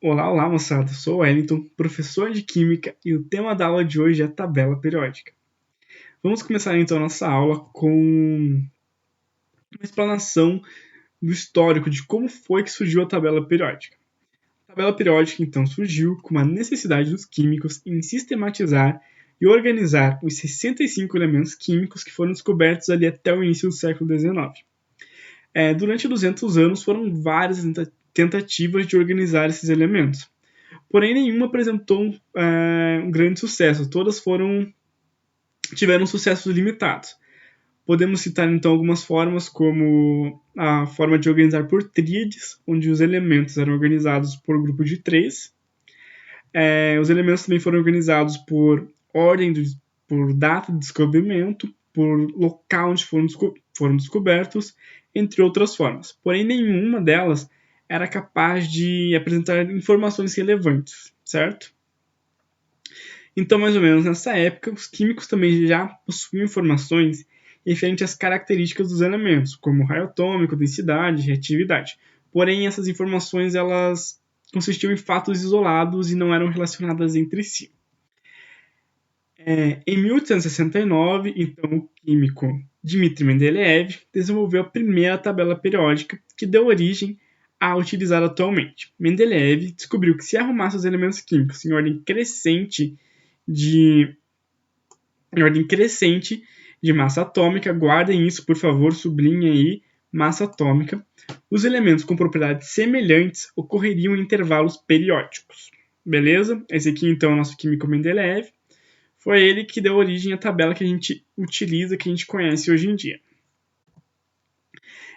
Olá, moçada. Sou o Wellington, professor de Química, e o tema da aula de hoje é tabela periódica. Vamos começar então a nossa aula com uma explanação do histórico de como foi que surgiu a tabela periódica. A tabela periódica então surgiu com a necessidade dos químicos em sistematizar e organizar os 65 elementos químicos que foram descobertos ali até o início do século XIX. Durante 200 anos foram várias tentativas de organizar esses elementos. Porém, nenhuma apresentou um grande sucesso. Todas tiveram sucessos limitados. Podemos citar então algumas formas, como a forma de organizar por tríades, onde os elementos eram organizados por grupo de 3. Os elementos também foram organizados por ordem, por data de descobrimento, por local onde foram descobertos, entre outras formas. Porém, nenhuma delas era capaz de apresentar informações relevantes, certo? Então, mais ou menos nessa época, os químicos também já possuíam informações referentes às características dos elementos, como raio atômico, densidade, reatividade. Porém, essas informações elas consistiam em fatos isolados e não eram relacionadas entre si. Em 1869, então, o químico Dmitri Mendeleev desenvolveu a primeira tabela periódica que deu origem a utilizar atualmente. Mendeleev descobriu que se arrumasse os elementos químicos em ordem crescente de massa atômica, guardem isso, por favor, sublinhem aí, massa atômica, os elementos com propriedades semelhantes ocorreriam em intervalos periódicos. Beleza? Esse aqui, então, é o nosso químico Mendeleev. Foi ele que deu origem à tabela que a gente utiliza, que a gente conhece hoje em dia.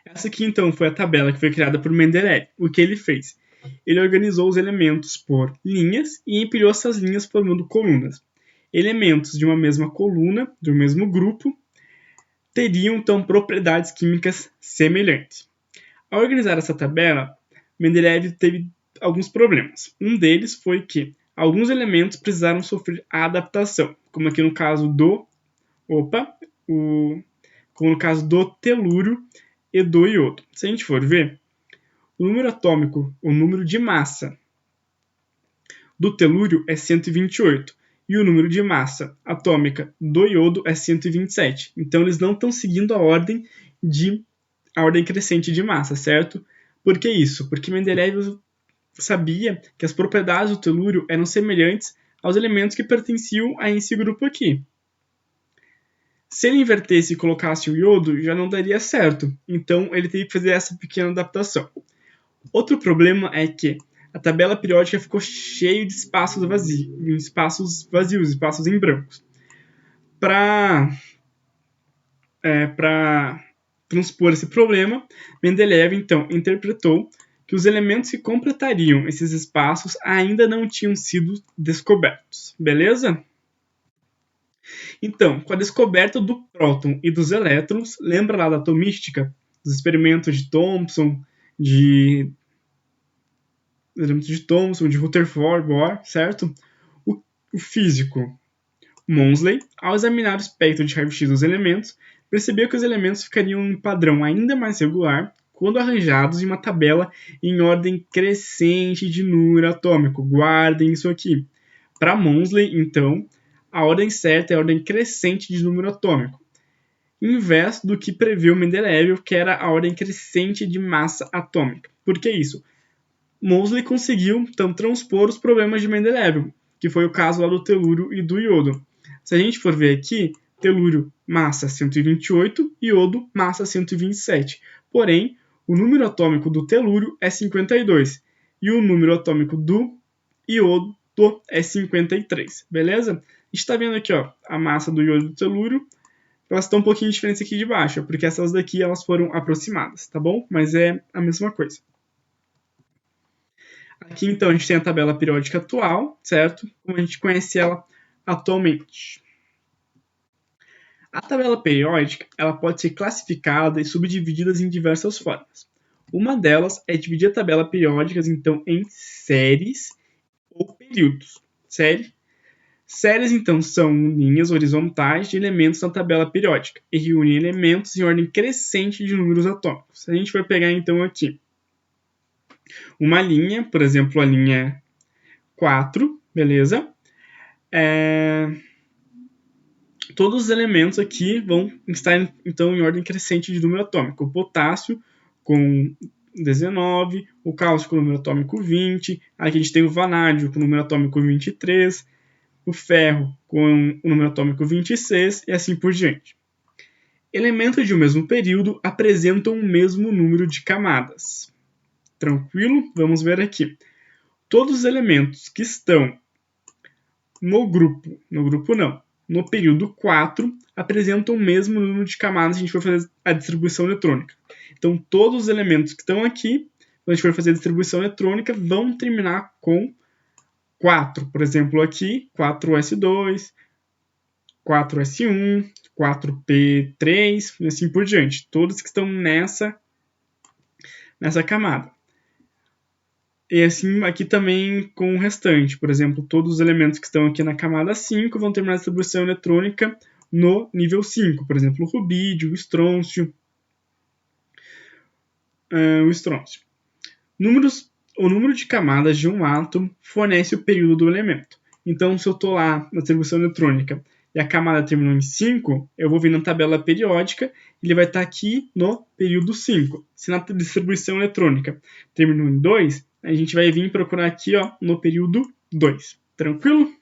Essa aqui, então, foi a tabela que foi criada por Mendeleev. O que ele fez? Ele organizou os elementos por linhas e empilhou essas linhas formando colunas. Elementos de uma mesma coluna, do mesmo grupo, teriam, então, propriedades químicas semelhantes. Ao organizar essa tabela, Mendeleev teve alguns problemas. Um deles foi que alguns elementos precisaram sofrer a adaptação, como aqui no caso do telúrio e do iodo. Se a gente for ver, o número atômico, o número de massa do telúrio é 128 e o número de massa atômica do iodo é 127. Então eles não estão seguindo a ordem crescente de massa, certo? Por que isso? Porque Mendeleev sabia que as propriedades do telúrio eram semelhantes aos elementos que pertenciam a esse grupo aqui. Se ele invertesse e colocasse o iodo, já não daria certo. Então, ele teve que fazer essa pequena adaptação. Outro problema é que a tabela periódica ficou cheia de espaços vazios, espaços em brancos. Para transpor esse problema, Mendeleev, então, interpretou que os elementos que completariam esses espaços ainda não tinham sido descobertos. Beleza? Então, com a descoberta do próton e dos elétrons, lembra lá da atomística, dos experimentos de Thomson, de Rutherford, Bohr, certo? O físico Monsley, ao examinar o espectro de raio-x dos elementos, percebeu que os elementos ficariam em padrão ainda mais regular quando arranjados em uma tabela em ordem crescente de número atômico. Guardem isso aqui. Para Monsley, então, a ordem certa é a ordem crescente de número atômico, inverso do que previu Mendeleev, que era a ordem crescente de massa atômica. Por que isso? Monsley conseguiu, então, transpor os problemas de Mendeleev, que foi o caso lá do telúrio e do iodo. Se a gente for ver aqui, telúrio massa 128, iodo massa 127. Porém, o número atômico do telúrio é 52 e o número atômico do iodo é 53, beleza? A gente está vendo aqui, ó, a massa do iodo e do telúrio, elas estão um pouquinho diferentes aqui de baixo, porque essas daqui elas foram aproximadas, tá bom? Mas é a mesma coisa. Aqui, então, a gente tem a tabela periódica atual, certo? Como a gente conhece ela atualmente. A tabela periódica ela pode ser classificada e subdividida em diversas formas. Uma delas é dividir a tabela periódica, então, em séries ou períodos. Séries, então, são linhas horizontais de elementos na tabela periódica e reúnem elementos em ordem crescente de números atômicos. A gente vai pegar, então, aqui uma linha, por exemplo, a linha 4, beleza? Todos os elementos aqui vão estar, então, em ordem crescente de número atômico. O potássio com 19, o cálcio com número atômico 20, aqui a gente tem o vanádio com número atômico 23, o ferro com o número atômico 26 e assim por diante. Elementos de um mesmo período apresentam o mesmo número de camadas. Tranquilo? Vamos ver aqui. Todos os elementos que estão no período 4, apresentam o mesmo número de camadas se a gente for fazer a distribuição eletrônica. Então, todos os elementos que estão aqui, quando a gente for fazer a distribuição eletrônica, vão terminar com 4. Por exemplo, aqui, 4s2, 4s1, 4p3 e assim por diante. Todos que estão nessa camada. E assim aqui também com o restante. Por exemplo, todos os elementos que estão aqui na camada 5 vão terminar a distribuição eletrônica no nível 5. Por exemplo, o rubídio, o estrôncio. O número de camadas de um átomo fornece o período do elemento. Então, se eu estou lá na distribuição eletrônica e a camada terminou em 5, eu vou vir na tabela periódica, ele vai estar aqui no período 5. Se na distribuição eletrônica terminou em 2, a gente vai vir procurar aqui no período 2. Tranquilo?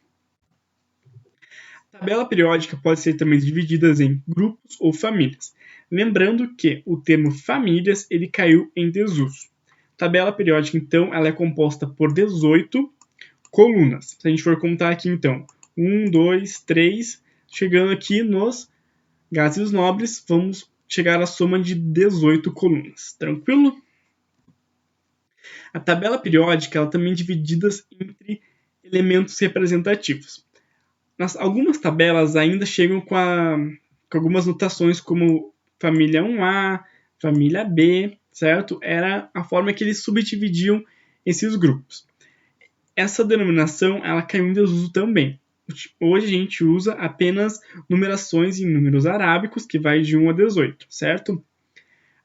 A tabela periódica pode ser também dividida em grupos ou famílias. Lembrando que o termo famílias ele caiu em desuso. A tabela periódica, então, ela é composta por 18 colunas. Se a gente for contar aqui, então, 1, 2, 3, chegando aqui nos gases nobres, vamos chegar à soma de 18 colunas. Tranquilo? A tabela periódica ela também é dividida entre elementos representativos. Algumas tabelas ainda chegam com algumas notações como família 1A, família B, certo? Era a forma que eles subdividiam esses grupos. Essa denominação ela caiu em desuso também. Hoje a gente usa apenas numerações em números arábicos, que vai de 1 a 18, certo?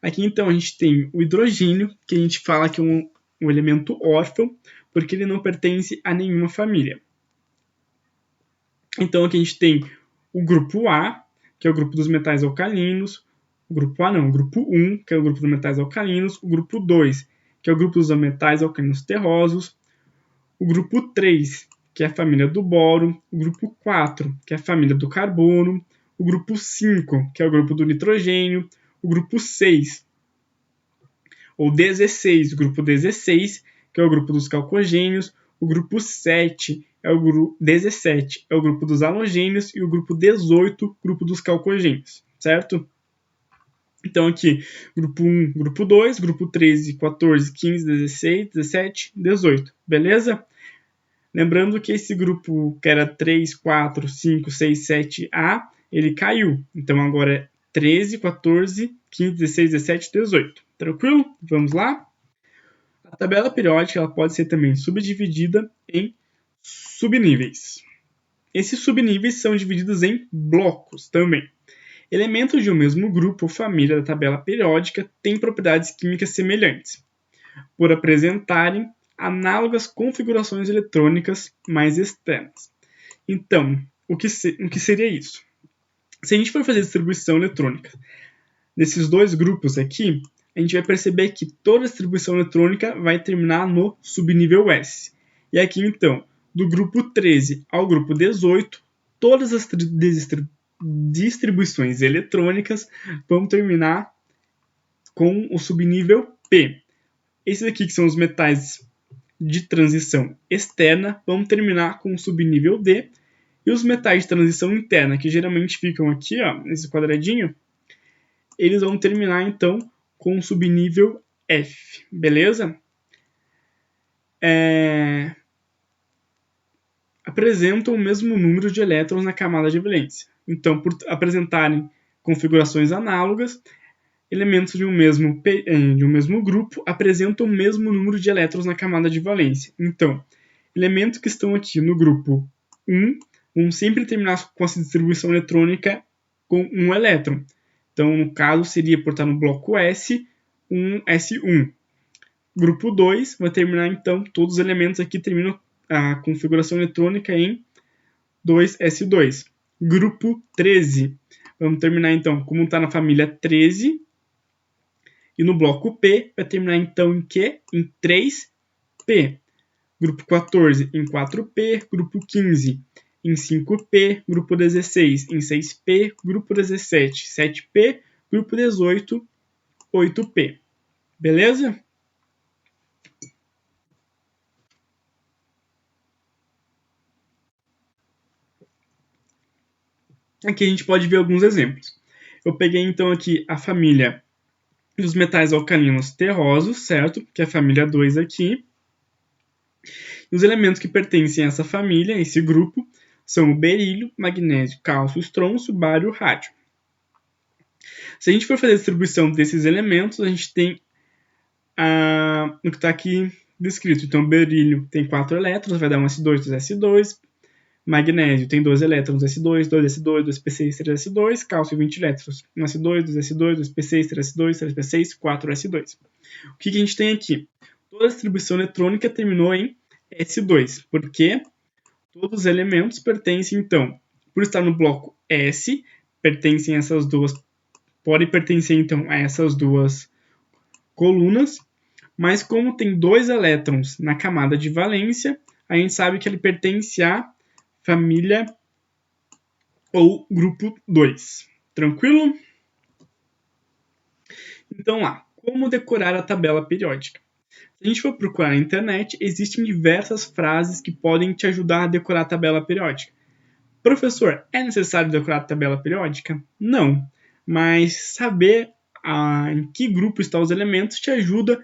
Aqui então a gente tem o hidrogênio, que a gente fala que é um elemento órfão, porque ele não pertence a nenhuma família. Então aqui a gente tem o grupo A, que é o grupo dos metais alcalinos, o grupo o grupo 1, que é o grupo dos metais alcalinos, o grupo 2, que é o grupo dos metais alcalinos terrosos, o grupo 3, que é a família do boro, o grupo 4, que é a família do carbono, o grupo 5, que é o grupo do nitrogênio, o grupo 6, ou 16, o grupo 16, que é o grupo dos calcogênios, o grupo 7 é o grupo 17, é o grupo dos halogênios, e o grupo 18, grupo dos calcogênios, certo? Então aqui, grupo 1, grupo 2, grupo 13, 14, 15, 16, 17, 18, beleza? Lembrando que esse grupo que era 3, 4, 5, 6, 7A, ele caiu. Então agora é 13, 14, 15, 16, 17, 18. Tranquilo? Vamos lá? A tabela periódica ela pode ser também subdividida em subníveis. Esses subníveis são divididos em blocos também. Elementos de um mesmo grupo ou família da tabela periódica têm propriedades químicas semelhantes, por apresentarem análogas configurações eletrônicas mais externas. Então, o que seria isso? Se a gente for fazer distribuição eletrônica desses dois grupos aqui, a gente vai perceber que toda distribuição eletrônica vai terminar no subnível S. E aqui, então, do grupo 13 ao grupo 18, todas as distribuições eletrônicas vão terminar com o subnível P. Esses aqui, que são os metais de transição externa, vão terminar com o subnível D. E os metais de transição interna, que geralmente ficam aqui, nesse quadradinho, eles vão terminar, então, com o subnível F. Beleza? Apresentam o mesmo número de elétrons na camada de valência. Então, por apresentarem configurações análogas, elementos de um mesmo grupo apresentam o mesmo número de elétrons na camada de valência. Então, elementos que estão aqui no grupo 1 vão sempre terminar com essa distribuição eletrônica com um elétron. Então, no caso, seria por estar no bloco S, um S1. Grupo 2 vai terminar, então, todos os elementos aqui terminam a configuração eletrônica em 2s2. Grupo 13. Vamos terminar, então, como está na família 13. E no bloco P vai terminar, então, em quê? Em 3P. Grupo 14 em 4P. Grupo 15 em 5P. Grupo 16 em 6P. Grupo 17, 7P. Grupo 18, 8P. Beleza? Aqui a gente pode ver alguns exemplos. Eu peguei então aqui a família dos metais alcalinos terrosos, certo? Que é a família 2 aqui. E os elementos que pertencem a essa família, a esse grupo, são o berílio, magnésio, cálcio, estrôncio, bário e rádio. Se a gente for fazer a distribuição desses elementos, a gente tem o que está aqui descrito. Então, berílio tem 4 elétrons, vai dar um S2, 2S2. Magnésio tem 2 elétrons, S2, 2S2, 2P6, 3S2. Cálcio, 20 elétrons, 1S2, 2S2, 2P6, 3S2, 3P6, 4S2. O que a gente tem aqui? Toda a distribuição eletrônica terminou em S2, porque todos os elementos pertencem, então, por estar no bloco S, pertencem a essas duas, podem pertencer, então, a essas duas colunas, mas como tem 2 elétrons na camada de valência, a gente sabe que ele pertence à família ou grupo 2. Tranquilo? Então lá, como decorar a tabela periódica? Se a gente for procurar na internet, existem diversas frases que podem te ajudar a decorar a tabela periódica. Professor, é necessário decorar a tabela periódica? Não, mas saber em que grupo estão os elementos te ajuda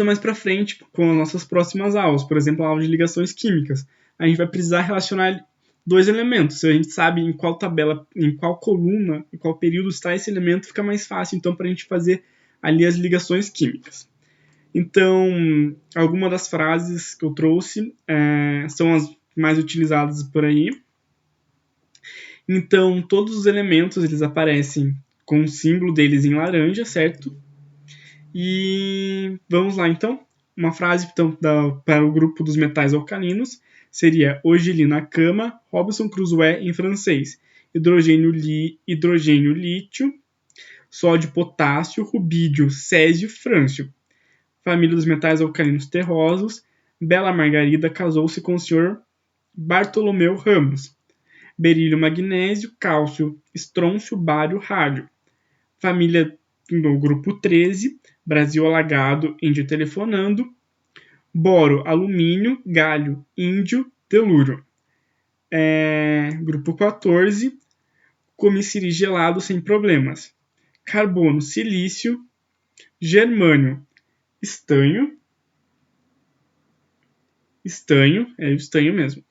mais para frente com as nossas próximas aulas. Por exemplo, a aula de ligações químicas. A gente vai precisar relacionar 2 elementos. Se a gente sabe em qual tabela, em qual coluna, em qual período está esse elemento, fica mais fácil, então, para a gente fazer ali as ligações químicas. Então, algumas das frases que eu trouxe são as mais utilizadas por aí. Então, todos os elementos eles aparecem com o símbolo deles em laranja, certo? E vamos lá, então. Uma frase então, para o grupo dos metais alcalinos seria: hoje li na cama Robinson Crusoe em francês. Hidrogênio, lítio, sódio, potássio, rubídio, césio, frâncio. Família dos metais alcalinos terrosos. Bela Margarida casou-se com o senhor Bartolomeu Ramos. Berílio, magnésio, cálcio, estrôncio, bário, rádio. Família do grupo 13, Brasil alagado, índio telefonando. Boro, alumínio, galho, índio, telúrio. Grupo 14, comiciri gelado sem problemas. Carbono, silício, germânio, estanho, é o estanho mesmo.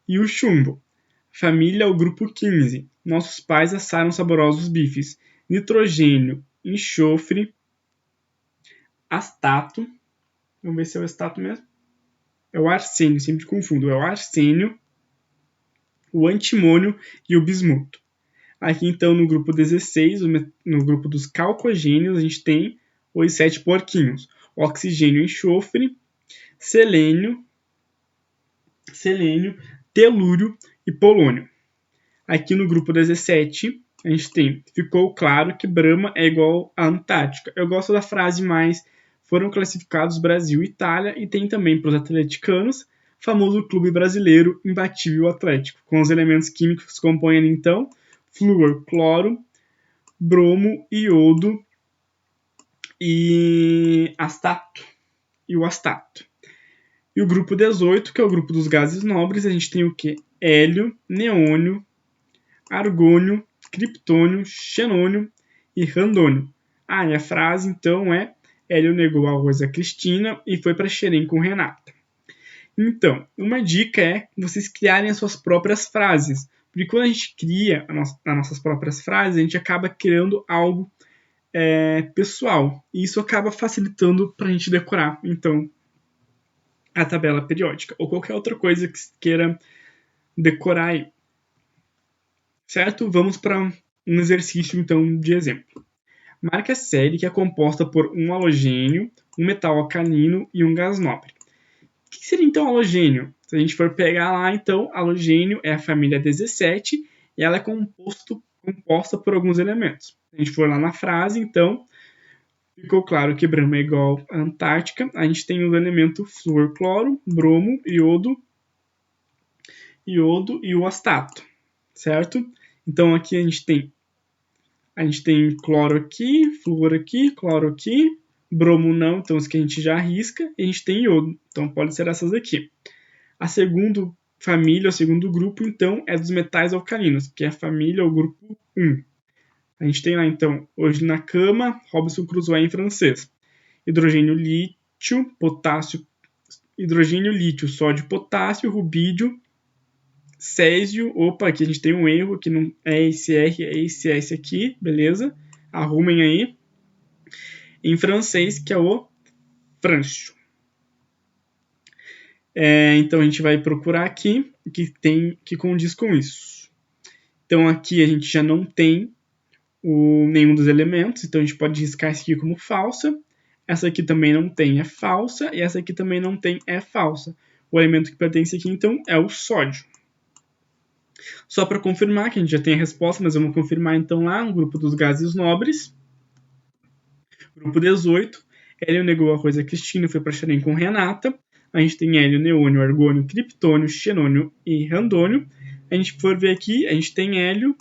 E o chumbo. Família, o grupo 15. Nossos pais assaram saborosos bifes. Nitrogênio, enxofre, astato. Vamos ver se é o astato mesmo. É o arsênio, sempre confundo. É o arsênio, o antimônio e o bismuto. Aqui, então, no grupo 16, no grupo dos calcogênios, a gente tem os 7 porquinhos. Oxigênio, enxofre, selênio, telúrio e polônio. Aqui no grupo 17, a gente tem: ficou claro que Brahma é igual à Antártica. Eu gosto da frase mais: foram classificados Brasil e Itália, e tem também para os atleticanos, famoso clube brasileiro imbatível Atlético, com os elementos químicos que compõem então flúor, cloro, bromo, iodo e astato. E o astato. E o grupo 18, que é o grupo dos gases nobres, a gente tem o que? Hélio, neônio, argônio, criptônio, xenônio e randônio. E a frase então é: Hélio negou arroz a Cristina e foi para Xerém com Renata. Então, uma dica é vocês criarem as suas próprias frases. Porque quando a gente cria as nossas próprias frases, a gente acaba criando algo pessoal. E isso acaba facilitando para a gente decorar, então, a tabela periódica. Ou qualquer outra coisa que queira decorar aí. Certo? Vamos para um exercício, então, de exemplo. Marque a série que é composta por um halogênio, um metal alcalino e um gás nobre. O que seria então halogênio? Se a gente for pegar lá, então, halogênio é a família 17 e ela é composta por alguns elementos. Se a gente for lá na frase, então, ficou claro que Brahma é igual a Antártica. A gente tem os elementos flúor, cloro, bromo, iodo e o astato, certo? Então aqui a gente tem cloro aqui, flúor aqui, cloro aqui, bromo não, então isso que a gente já arrisca, e a gente tem iodo, então pode ser essas aqui. A segunda família, o segundo grupo, então, é dos metais alcalinos, que é a família, o grupo 1. A gente tem lá, então, hoje na cama, Robinson Crusoe em francês. Hidrogênio lítio, potássio, hidrogênio lítio, sódio, potássio, rubídio, césio. Opa, aqui a gente tem um erro, que não é esse R, é esse S aqui, beleza? Arrumem aí. Em francês, que é o frâncio. Então a gente vai procurar aqui que condiz com isso. Então aqui a gente já não tem nenhum dos elementos, então a gente pode riscar isso aqui como falsa. Essa aqui também não tem, é falsa, e essa aqui também não tem, é falsa. O elemento que pertence aqui então é o sódio. Só para confirmar, que a gente já tem a resposta, mas vamos confirmar então lá, um grupo dos gases nobres. Grupo 18, Hélio negou arroz a Cristina e foi para Xerém com Renata. A gente tem hélio, neônio, argônio, criptônio, xenônio e randônio. A gente for ver aqui, a gente tem hélio.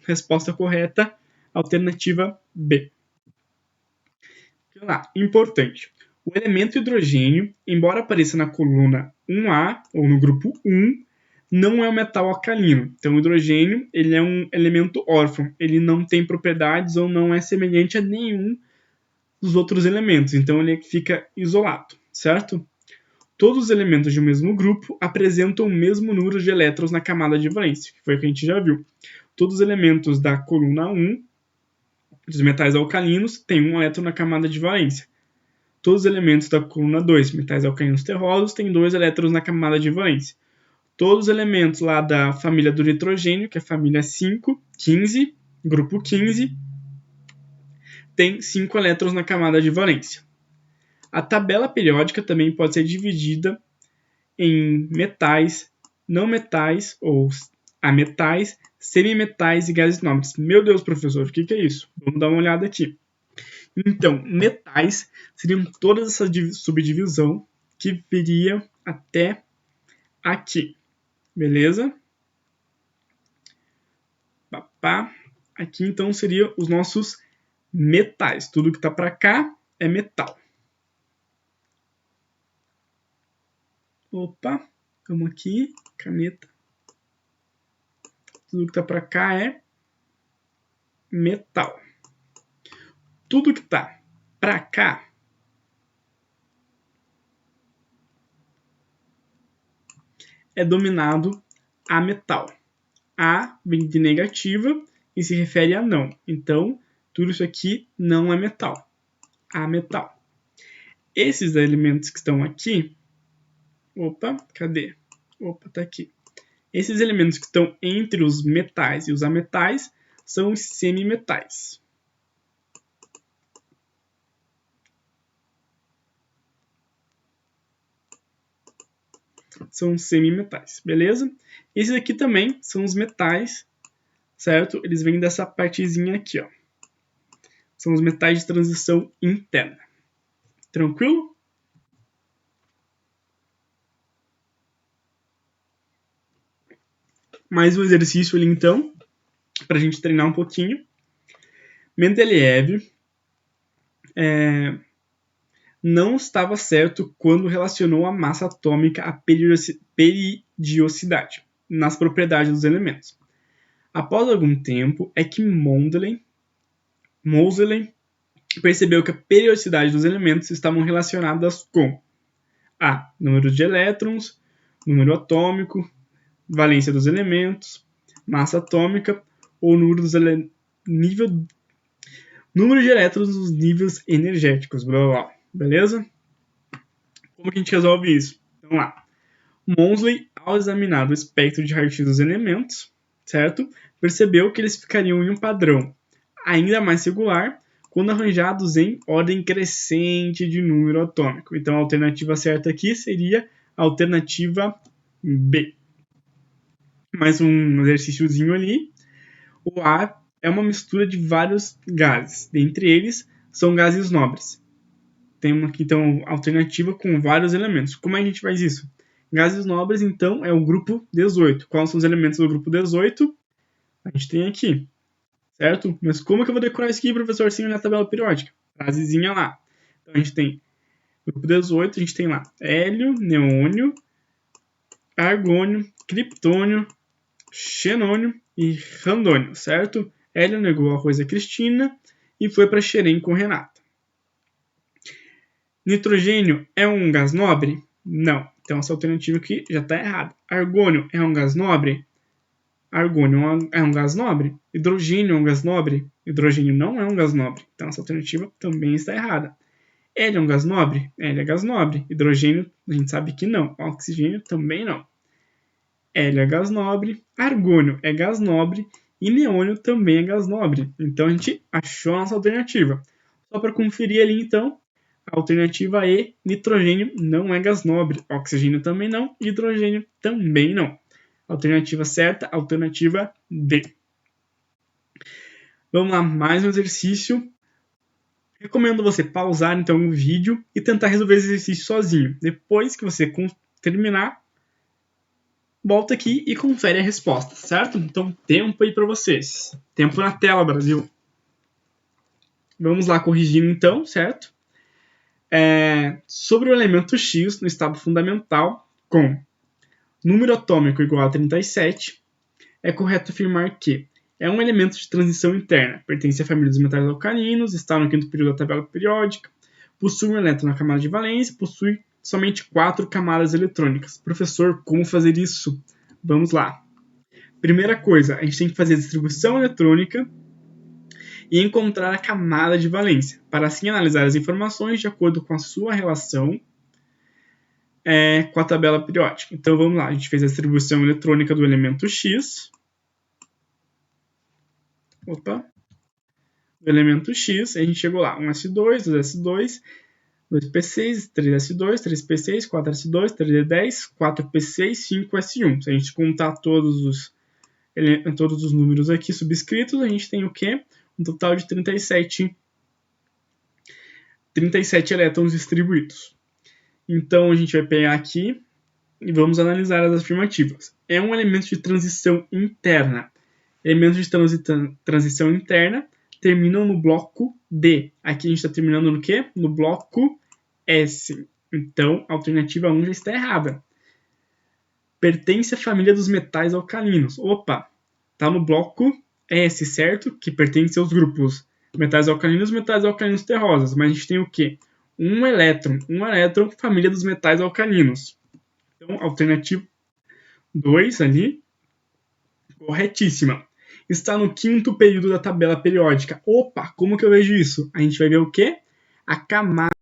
Resposta correta, alternativa B. Lá, importante. O elemento hidrogênio, embora apareça na coluna 1A, ou no grupo 1, não é um metal alcalino. Então, o hidrogênio ele é um elemento órfão. Ele não tem propriedades ou não é semelhante a nenhum dos outros elementos. Então, ele fica isolado, certo? Todos os elementos de um mesmo grupo apresentam o mesmo número de elétrons na camada de valência, que foi o que a gente já viu. Todos os elementos da coluna 1, dos metais alcalinos, têm um elétron na camada de valência. Todos os elementos da coluna 2, metais alcalinos terrosos, têm 2 elétrons na camada de valência. Todos os elementos lá da família do nitrogênio, que é a família 5, 15, grupo 15, tem 5 elétrons na camada de valência. A tabela periódica também pode ser dividida em metais, não metais, ou ametais, semimetais e gases nobres. Meu Deus, professor, o que é isso? Vamos dar uma olhada aqui. Então, metais seriam toda essa subdivisão que viria até aqui. Beleza? Aqui, então, seriam os nossos metais. Tudo que está para cá é metal. Opa, vamos aqui, caneta. Tudo que está para cá é metal. Tudo que está para cá é dominado a metal. A vem de negativa e se refere a não. Então, tudo isso aqui não é metal. A metal. Esses elementos que estão aqui... Opa, cadê? Opa, tá aqui. Esses elementos que estão entre os metais e os ametais são os semimetais. São semimetais, beleza? Esses aqui também são os metais, certo? Eles vêm dessa partezinha aqui, ó. São os metais de transição interna. Tranquilo? Mais um exercício ali, então, para a gente treinar um pouquinho. Mendeleev não estava certo quando relacionou a massa atômica à periodicidade nas propriedades dos elementos. Após algum tempo, é que Moseley percebeu que a periodicidade dos elementos estavam relacionadas com a número de elétrons, número atômico, valência dos elementos, massa atômica ou número de elétrons nos níveis energéticos, blá blá blá. Beleza? Como que a gente resolve isso? Então lá. Moseley, ao examinar o espectro de raio-x dos elementos, certo? Percebeu que eles ficariam em um padrão ainda mais regular quando arranjados em ordem crescente de número atômico. Então a alternativa certa aqui seria a alternativa B. Mais um exercíciozinho ali. O ar é uma mistura de vários gases. Dentre eles, são gases nobres. Tem aqui, então, alternativa com vários elementos. Como é que a gente faz isso? Gases nobres, então, é o grupo 18. Quais são os elementos do grupo 18? A gente tem aqui, certo? Mas como que eu vou decorar isso aqui, professor, assim, na tabela periódica? Frasezinha lá. Então, a gente tem grupo 18, a gente tem lá hélio, neônio, argônio, criptônio, xenônio e randônio, certo? Hélio negou arroz a Cristina e foi para Xerém com Renata. Nitrogênio é um gás nobre? Não. Então essa alternativa aqui já está errada. Argônio é um gás nobre? Argônio é um gás nobre? Hidrogênio é um gás nobre? Hidrogênio não é um gás nobre. Então essa alternativa também está errada. Hélio é um gás nobre? Hélio é gás nobre. Hidrogênio a gente sabe que não. Oxigênio também não. Hélio é gás nobre. Argônio é gás nobre. E neônio também é gás nobre. Então a gente achou a nossa alternativa. Só para conferir ali então. A alternativa E, nitrogênio não é gás nobre, oxigênio também não, hidrogênio também não. Alternativa certa, alternativa D. Vamos lá, mais um exercício. Recomendo você pausar então o vídeo e tentar resolver esse exercício sozinho. Depois que você terminar, volta aqui e confere a resposta, certo? Então, tempo aí para vocês. Tempo na tela, Brasil. Vamos lá corrigindo então, certo? Sobre o elemento X no estado fundamental, com número atômico igual a 37, é correto afirmar que é um elemento de transição interna, pertence à família dos metais alcalinos, está no quinto período da tabela periódica, possui um elétron na camada de valência, possui somente 4 camadas eletrônicas. Professor, como fazer isso? Vamos lá. Primeira coisa, a gente tem que fazer a distribuição eletrônica e encontrar a camada de valência, para assim analisar as informações de acordo com a sua relação com a tabela periódica. Então vamos lá, a gente fez a distribuição eletrônica do elemento X. Do elemento X, a gente chegou lá, 1s2, 2s2, 2p6, 3s2, 3p6, 4s2, 3d10, 4p6, 5s1. Se a gente contar todos os números aqui subscritos, a gente tem o quê? Um total de 37 elétrons distribuídos. Então a gente vai pegar aqui e vamos analisar as afirmativas. É um elemento de transição interna. Elementos de transição interna terminam no bloco D. Aqui a gente está terminando no quê? No bloco S. Então a alternativa 1 já está errada. Pertence à família dos metais alcalinos. Opa, está no bloco S, certo? Que pertence aos grupos metais alcalinos terrosos. Mas a gente tem o quê? Um elétron, família dos metais alcalinos. Então, alternativa 2 ali, corretíssima. Está no quinto período da tabela periódica. Opa, como que eu vejo isso? A gente vai ver o quê? A camada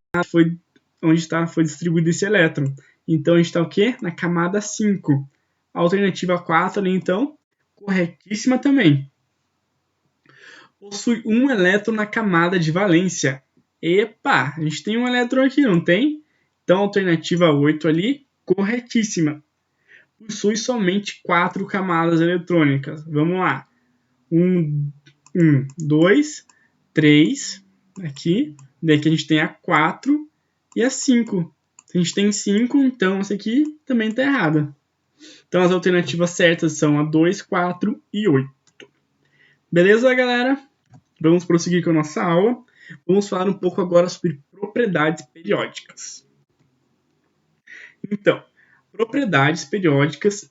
onde foi distribuído esse elétron. Então, a gente está o quê? Na camada 5. A alternativa 4 ali, então, corretíssima também. Possui um elétron na camada de valência. Epa, a gente tem um elétron aqui, não tem? Então, a alternativa 8 ali, corretíssima. Possui somente 4 camadas eletrônicas. Vamos lá. 1, 2, 3, aqui. Daqui a gente tem a 4 e a 5. Se a gente tem 5, então essa aqui também está errada. Então, as alternativas certas são a 2, 4 e 8. Beleza, galera? Vamos prosseguir com a nossa aula. Vamos falar um pouco agora sobre propriedades periódicas. Então, propriedades periódicas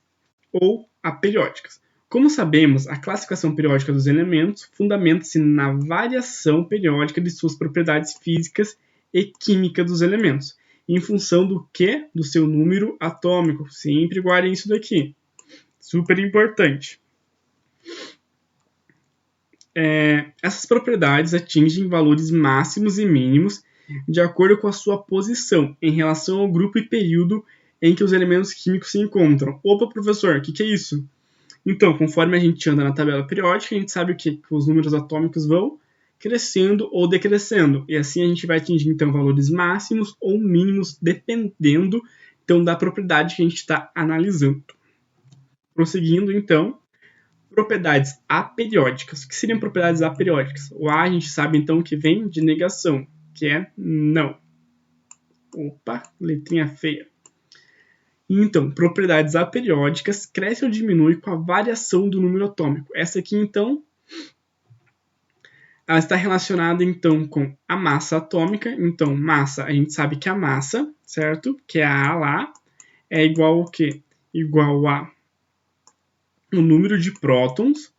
ou aperiódicas. Como sabemos, a classificação periódica dos elementos fundamenta-se na variação periódica de suas propriedades físicas e químicas dos elementos, em função do que? Do seu número atômico. Sempre guardem isso daqui. Super importante. Essas propriedades atingem valores máximos e mínimos de acordo com a sua posição em relação ao grupo e período em que os elementos químicos se encontram. Opa, professor, o que é isso? Então, conforme a gente anda na tabela periódica, a gente sabe o quê? Que os números atômicos vão crescendo ou decrescendo. E assim a gente vai atingir, então, valores máximos ou mínimos, dependendo, então, da propriedade que a gente está analisando. Prosseguindo, então, propriedades aperiódicas. O que seriam propriedades aperiódicas? O A a gente sabe, então, que vem de negação, que é não. Opa, letrinha feia. Então, propriedades aperiódicas cresce ou diminui com a variação do número atômico. Essa aqui, então, ela está relacionada, então, com a massa atômica. Então, massa, a gente sabe que a massa, certo? Que é a A lá, é igual ao quê? Igual a o número de prótons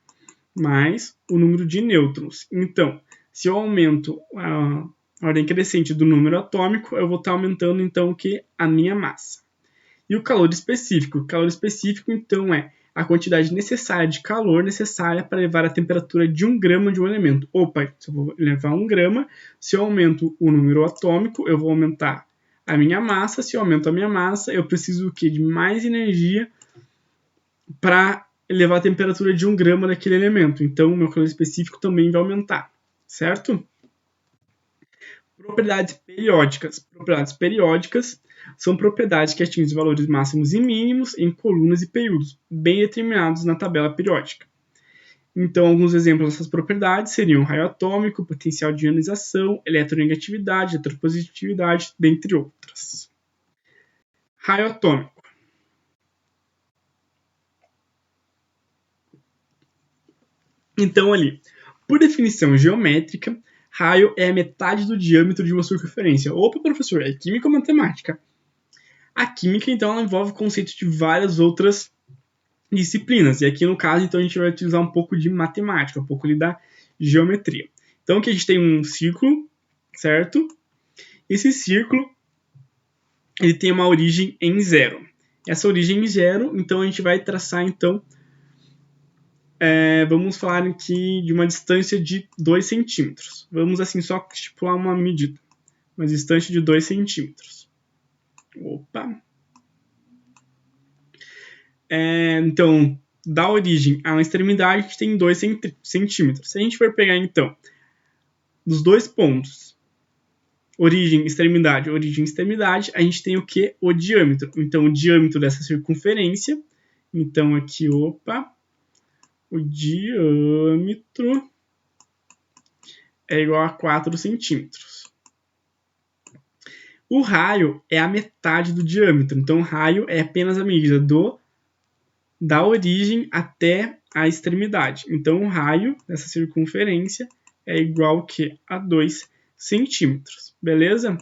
mais o número de nêutrons. Então, se eu aumento a ordem crescente do número atômico, eu vou estar aumentando, então, o que? A minha massa. E o calor específico? O calor específico, então, é a quantidade necessária de calor necessária para levar a temperatura de 1 grama de um elemento. Opa, se eu vou levar 1 grama, se eu aumento o número atômico, eu vou aumentar a minha massa. Se eu aumento a minha massa, eu preciso o quê? De mais energia para elevar a temperatura de 1 grama daquele elemento. Então, o meu calor específico também vai aumentar, certo? Propriedades periódicas. Propriedades periódicas são propriedades que atingem os valores máximos e mínimos em colunas e períodos, bem determinados na tabela periódica. Então, alguns exemplos dessas propriedades seriam raio atômico, potencial de ionização, eletronegatividade, eletropositividade, dentre outras. Raio atômico. Então, ali, por definição geométrica, raio é a metade do diâmetro de uma circunferência. Opa, professor, é química ou matemática? A química, então, ela envolve o conceito de várias outras disciplinas. E aqui, no caso, então, a gente vai utilizar um pouco de matemática, um pouco ali da geometria. Então, aqui a gente tem um círculo, certo? Esse círculo, ele tem uma origem em zero. Essa origem em zero, então, a gente vai traçar, então, vamos falar aqui de uma distância de 2 centímetros. Vamos, assim, só estipular uma medida. Uma distância de 2 centímetros. Opa! Então, da origem à extremidade, a gente tem 2 centímetros. Se a gente for pegar, então, dos dois pontos, origem, extremidade, a gente tem o que? O diâmetro. Então, o diâmetro dessa circunferência. Então, aqui, opa, o diâmetro é igual a 4 centímetros. O raio é a metade do diâmetro. Então, o raio é apenas a medida da origem até a extremidade. Então, o raio dessa circunferência é igual a 2 centímetros. Beleza?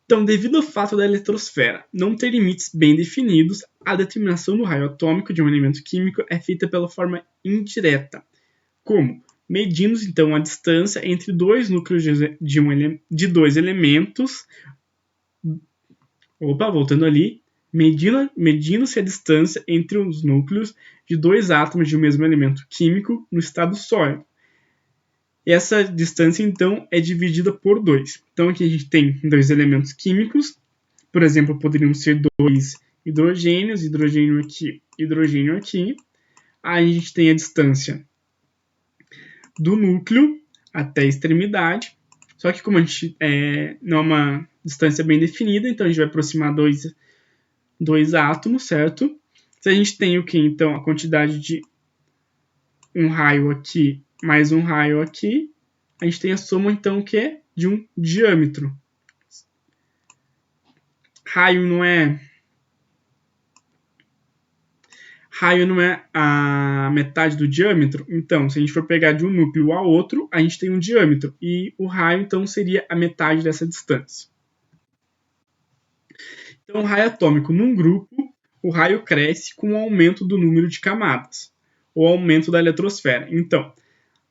Então, devido ao fato da eletrosfera não ter limites bem definidos, a determinação do raio atômico de um elemento químico é feita pela forma indireta. Como? Medindo, então, a distância entre dois núcleos de dois elementos. Opa, voltando ali. Medindo-se a distância entre os núcleos de dois átomos de um mesmo elemento químico no estado sólido. Essa distância, então, é dividida por 2. Então, aqui a gente tem dois elementos químicos. Por exemplo, poderiam ser 2 hidrogênios, hidrogênio aqui, hidrogênio aqui. Aí a gente tem a distância do núcleo até a extremidade. Só que como a gente não é uma distância bem definida, então a gente vai aproximar dois átomos, certo? Se a gente tem o que, então? A quantidade de um raio aqui mais um raio aqui, a gente tem a soma, então, o que é? De um diâmetro. Raio não é a metade do diâmetro? Então, se a gente for pegar de um núcleo ao outro, a gente tem um diâmetro. E o raio, então, seria a metade dessa distância. Então, o raio atômico num grupo, o raio cresce com o aumento do número de camadas, ou aumento da eletrosfera. Então,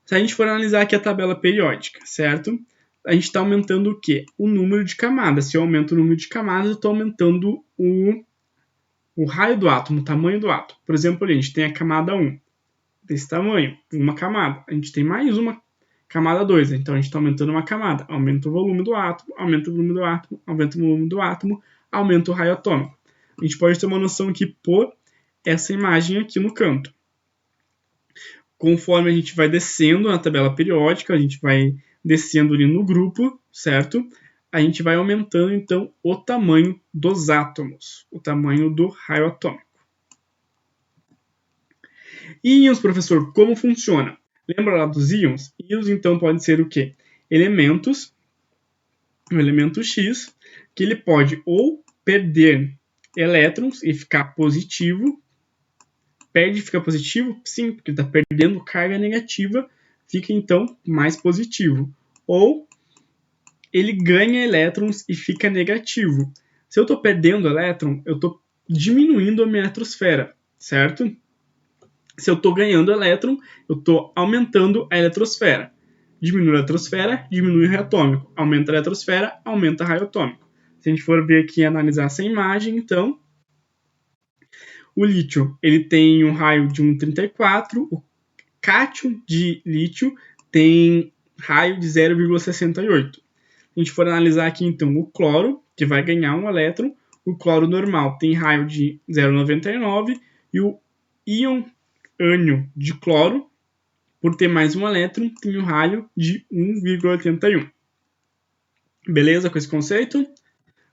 se a gente for analisar aqui a tabela periódica, certo? A gente está aumentando o quê? O número de camadas. Se eu aumento o número de camadas, eu estou aumentando o raio do átomo, o tamanho do átomo. Por exemplo, a gente tem a camada 1, desse tamanho, uma camada. A gente tem mais uma camada 2, então a gente está aumentando uma camada. Aumenta o volume do átomo, aumenta o volume do átomo, aumenta o volume do átomo, aumenta o raio atômico. A gente pode ter uma noção aqui por essa imagem aqui no canto. conforme a gente vai descendo na tabela periódica, a gente vai descendo ali no grupo, certo? A gente vai aumentando, então, o tamanho dos átomos, o tamanho do raio atômico. Íons, professor, como funciona? Lembra lá dos íons? Íons, então, podem ser o quê? Elementos, o elemento X, que ele pode ou perder elétrons e ficar positivo. Perde e fica positivo? Sim, porque está perdendo carga negativa, fica então mais positivo. Ou ele ganha elétrons e fica negativo. Se eu estou perdendo elétron, eu estou diminuindo a minha eletrosfera, certo? Se eu estou ganhando elétron, eu estou aumentando a eletrosfera. Diminui a eletrosfera, diminui o raio atômico. Aumenta a eletrosfera, aumenta o raio atômico. Se a gente for ver aqui e analisar essa imagem, então, o lítio ele tem um raio de 1,34, o cátion de lítio tem raio de 0,68. Se a gente for analisar aqui, então, o cloro, que vai ganhar um elétron, o cloro normal tem raio de 0,99 e o íon ânion de cloro, por ter mais um elétron, tem um raio de 1,81. Beleza com esse conceito?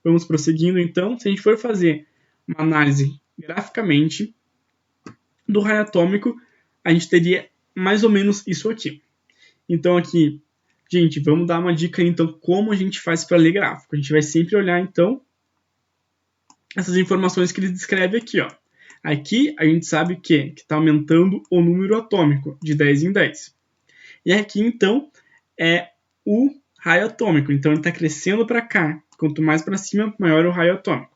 Vamos prosseguindo, então. Se a gente for fazer uma análise graficamente do raio atômico, a gente teria mais ou menos isso aqui. Então, aqui, gente, vamos dar uma dica, então, como a gente faz para ler gráfico. A gente vai sempre olhar, então, essas informações que ele descreve aqui, ó. Aqui, a gente sabe que está aumentando o número atômico de 10 em 10. E aqui, então, é o raio atômico. Então, ele está crescendo para cá. Quanto mais para cima, maior o raio atômico.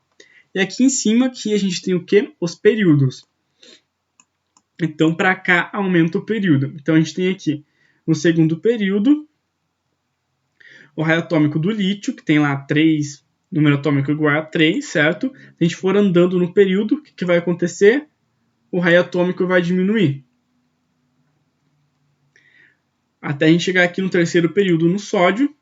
E aqui em cima, aqui a gente tem o quê? Os períodos. Então, para cá, aumenta o período. Então, a gente tem aqui, no segundo período, o raio atômico do lítio, que tem lá 3, número atômico igual a 3, certo? Se a gente for andando no período, o que vai acontecer? O raio atômico vai diminuir. Até a gente chegar aqui no terceiro período no sódio.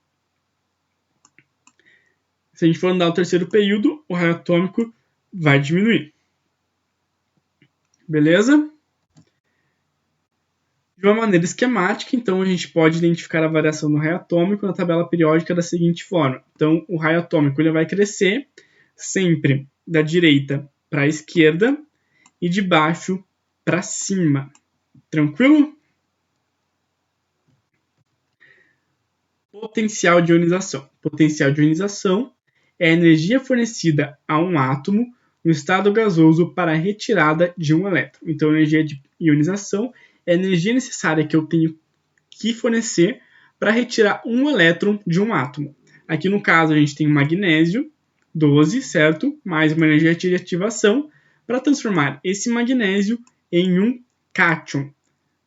Se a gente for andar no terceiro período, o raio atômico vai diminuir. Beleza? De uma maneira esquemática, então, a gente pode identificar a variação do raio atômico na tabela periódica da seguinte forma. Então, o raio atômico ele vai crescer sempre da direita para a esquerda e de baixo para cima. Tranquilo? Potencial de ionização. Potencial de ionização é a energia fornecida a um átomo no estado gasoso para a retirada de um elétron. Então, a energia de ionização é a energia necessária que eu tenho que fornecer para retirar um elétron de um átomo. Aqui no caso a gente tem o magnésio 12, certo? Mais uma energia de ativação para transformar esse magnésio em um cátion.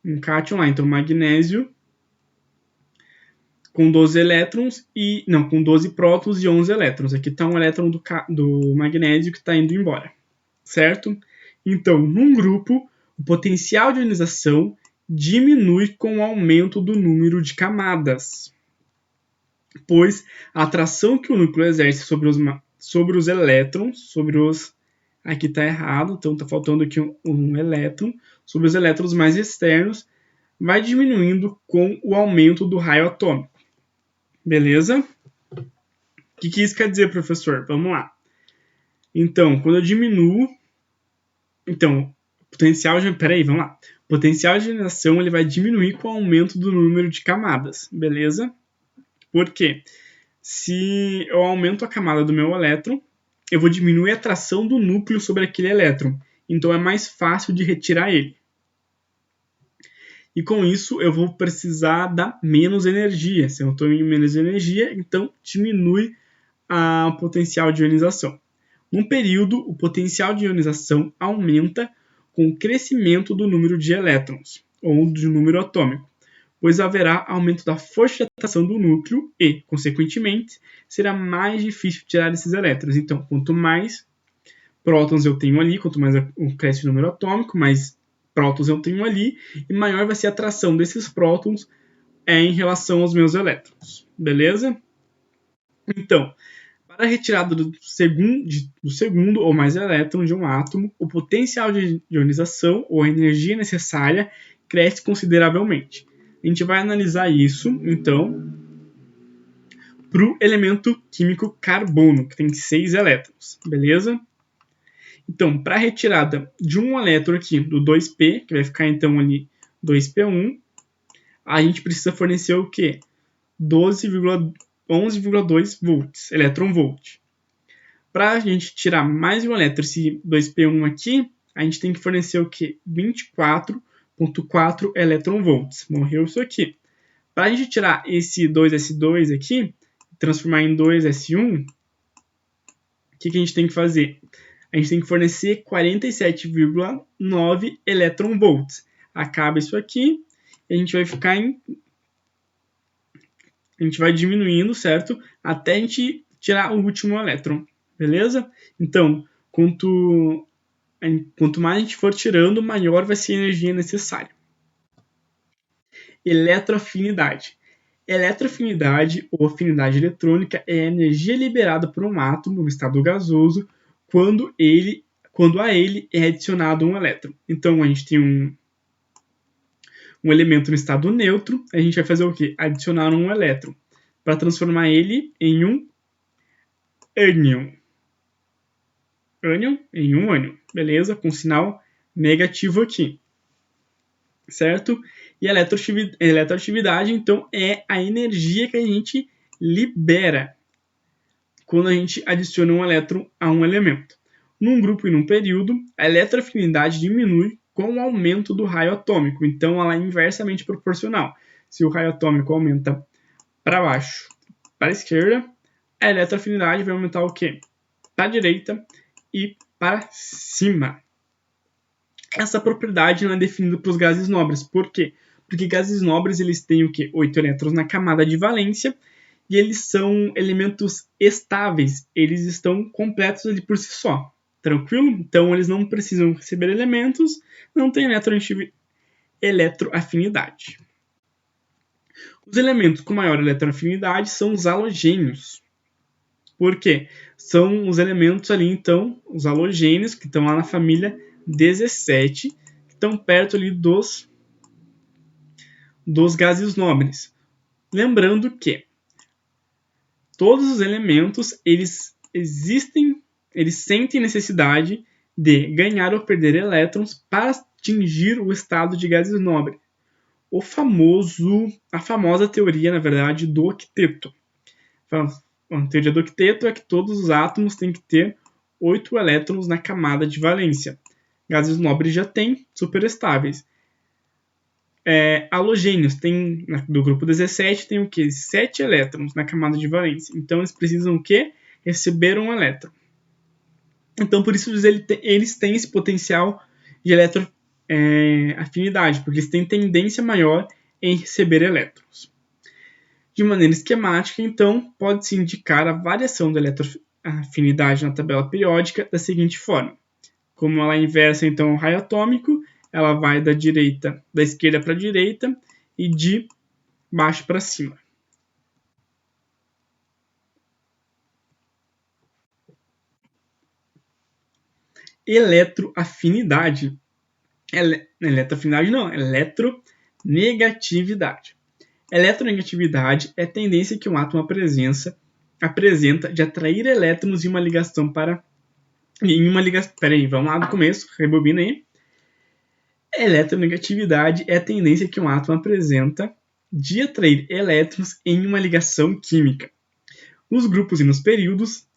Um cátion lá, então magnésio com 12 elétrons e não, com 12 prótons e 11 elétrons. Aqui está um elétron do magnésio que está indo embora, certo? Então, num grupo, o potencial de ionização diminui com o aumento do número de camadas, pois a atração que o núcleo exerce sobre os elétrons, aqui está errado, então está faltando aqui um elétron, sobre os elétrons mais externos, vai diminuindo com o aumento do raio atômico. Beleza? O que isso quer dizer, professor? Vamos lá. Então, quando eu diminuo... Então, potencial de... Peraí, vamos lá. O potencial de ionização ele vai diminuir com o aumento do número de camadas. Beleza? Por quê? Se eu aumento a camada do meu elétron, eu vou diminuir a atração do núcleo sobre aquele elétron. Então, é mais fácil de retirar ele. E com isso eu vou precisar dar menos energia. Se eu estou em menos energia, então diminui o potencial de ionização. Num período, o potencial de ionização aumenta com o crescimento do número de elétrons, ou do número atômico, pois haverá aumento da força de atração do núcleo e, consequentemente, será mais difícil tirar esses elétrons. Então, quanto mais prótons eu tenho ali, quanto mais cresce o número atômico, mais prótons eu tenho ali, e maior vai ser a atração desses prótons em relação aos meus elétrons. Beleza? Então, para a retirada do segundo ou mais elétron de um átomo, o potencial de ionização ou a energia necessária cresce consideravelmente. A gente vai analisar isso, então, para o elemento químico carbono, que tem 6 elétrons, beleza? Então, para a retirada de um elétron aqui do 2p, que vai ficar então ali 2p1, a gente precisa fornecer o quê? 11,2 volts, elétron volt. Para a gente tirar mais um elétron, esse 2p1 aqui, a gente tem que fornecer o quê? 24,4 elétron volts. Morreu isso aqui. Para a gente tirar esse 2s2 aqui, transformar em 2s1, o que a gente tem que fazer? A gente tem que fornecer 47,9 elétron volts. Acaba isso aqui, e a gente vai ficar em... A gente vai diminuindo, certo? Até a gente tirar o último elétron, beleza? Então, quanto mais a gente for tirando, maior vai ser a energia necessária. Eletroafinidade. Eletroafinidade ou afinidade eletrônica é a energia liberada por um átomo no estado gasoso quando a ele é adicionado um elétron. Então, a gente tem um elemento no estado neutro, a gente vai fazer o quê? Adicionar um elétron para transformar ele em um ânion. Ânion em um ânion, beleza? Com sinal negativo aqui, certo? E a eletroatividade, então, é a energia que a gente libera quando a gente adiciona um elétron a um elemento. Num grupo e num período, a eletroafinidade diminui com o aumento do raio atômico. Então, ela é inversamente proporcional. Se o raio atômico aumenta para baixo, para a esquerda, a eletroafinidade vai aumentar o quê? Para a direita e para cima. Essa propriedade não é definida para os gases nobres. Por quê? Porque gases nobres eles têm o quê? 8 elétrons na camada de valência e eles são elementos estáveis. Eles estão completos ali por si só. Tranquilo? Então eles não precisam receber elementos, não tem eletroafinidade. Os elementos com maior eletroafinidade são os halogênios. Por quê? São os elementos ali, então, os halogênios, que estão lá na família 17, que estão perto ali dos gases nobres. Lembrando que todos os elementos, eles sentem necessidade de ganhar ou perder elétrons para atingir o estado de gases nobres. A famosa teoria, na verdade, do octeto. A teoria do octeto é que todos os átomos têm que ter 8 elétrons na camada de valência. Gases nobres já têm, superestáveis. Halogênios do grupo 17 tem o quê? 7 elétrons na camada de valência. Então eles precisam o quê? Receber um elétron. Então por isso eles têm esse potencial de eletroafinidade, porque eles têm tendência maior em receber elétrons. De maneira esquemática, então, pode-se indicar a variação da eletroafinidade na tabela periódica da seguinte forma. Como ela é inversa, então, o raio atômico, ela vai da esquerda para a direita e de baixo para cima. Eletroafinidade. Eletroafinidade não, eletronegatividade. Eletronegatividade é a tendência que um átomo apresenta de atrair elétrons em uma ligação Peraí, vamos lá do começo, rebobina aí. Eletronegatividade é a tendência que um átomo apresenta de atrair elétrons em uma ligação química. Nos grupos e nos períodos,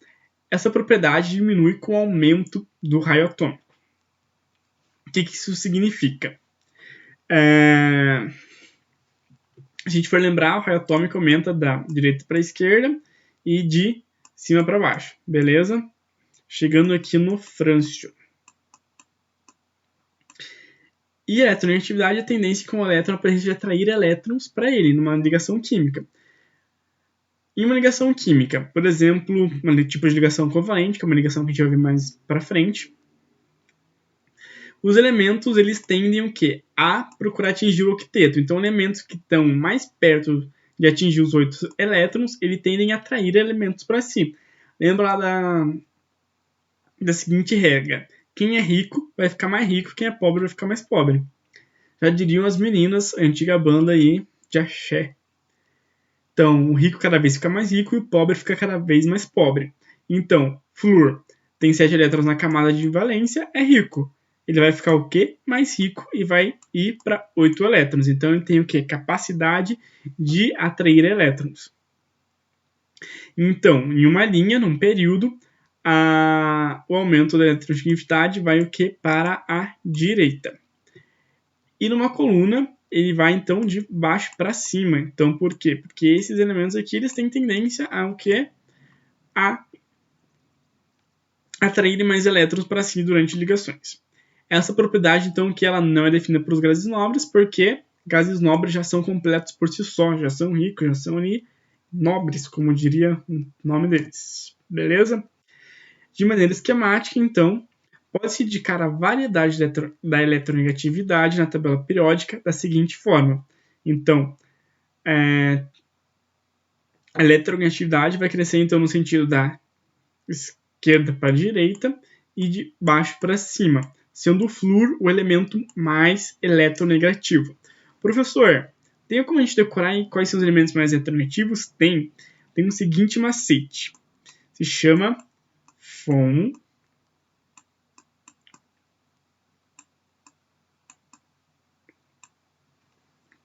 essa propriedade diminui com o aumento do raio atômico. O que isso significa? Se a gente for lembrar, o raio atômico aumenta da direita para a esquerda e de cima para baixo, beleza? Chegando aqui no frâncio. E a eletronegatividade é a tendência que um elétron apresenta de atrair elétrons para ele, numa ligação química. Em uma ligação química, por exemplo, um tipo de ligação covalente, que é uma ligação que a gente vai ver mais para frente, os elementos eles tendem o quê? A procurar atingir o octeto. Então, elementos que estão mais perto de atingir os 8 elétrons, eles tendem a atrair elementos para si. Lembra lá da seguinte regra: quem é rico vai ficar mais rico, quem é pobre vai ficar mais pobre. Já diriam as meninas, a antiga banda aí de axé. Então, o rico cada vez fica mais rico e o pobre fica cada vez mais pobre. Então, flúor tem 7 elétrons na camada de valência, é rico. Ele vai ficar o quê? Mais rico e vai ir para 8 elétrons. Então, ele tem o quê? Capacidade de atrair elétrons. Então, em uma linha, num período, o aumento da eletronegatividade vai o quê? Para a direita. E numa coluna, ele vai então de baixo para cima. Então, por quê? Porque esses elementos aqui eles têm tendência a o quê? A atraírem mais elétrons para si durante ligações. Essa propriedade, então, que ela não é definida para os gases nobres, porque gases nobres já são completos por si só, já são ricos, já são ali nobres, como diria o nome deles. Beleza? De maneira esquemática, então, pode-se indicar a variedade da eletronegatividade na tabela periódica da seguinte forma. Então, a eletronegatividade vai crescer então no sentido da esquerda para a direita e de baixo para cima, sendo o flúor o elemento mais eletronegativo. Professor, tem como a gente decorar quais são os elementos mais eletronegativos? Tem o seguinte macete. Se chama von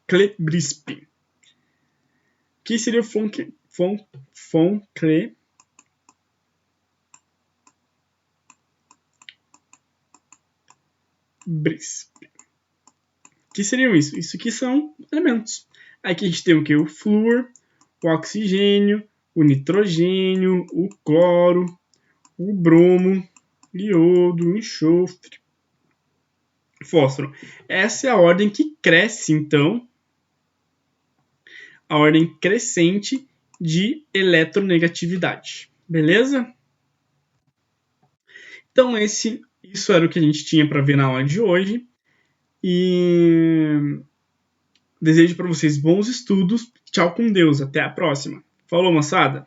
Klebriste. O que seria o von Klebriste? O que seriam isso? Isso aqui são elementos. Aqui a gente tem o que? O flúor, o oxigênio, o nitrogênio, o cloro, o bromo, iodo, enxofre, fósforo. Essa é a ordem que cresce, então, a ordem crescente de eletronegatividade. Beleza? Então, isso era o que a gente tinha para ver na aula de hoje. E desejo para vocês bons estudos. Tchau com Deus. Até a próxima. Falou, moçada!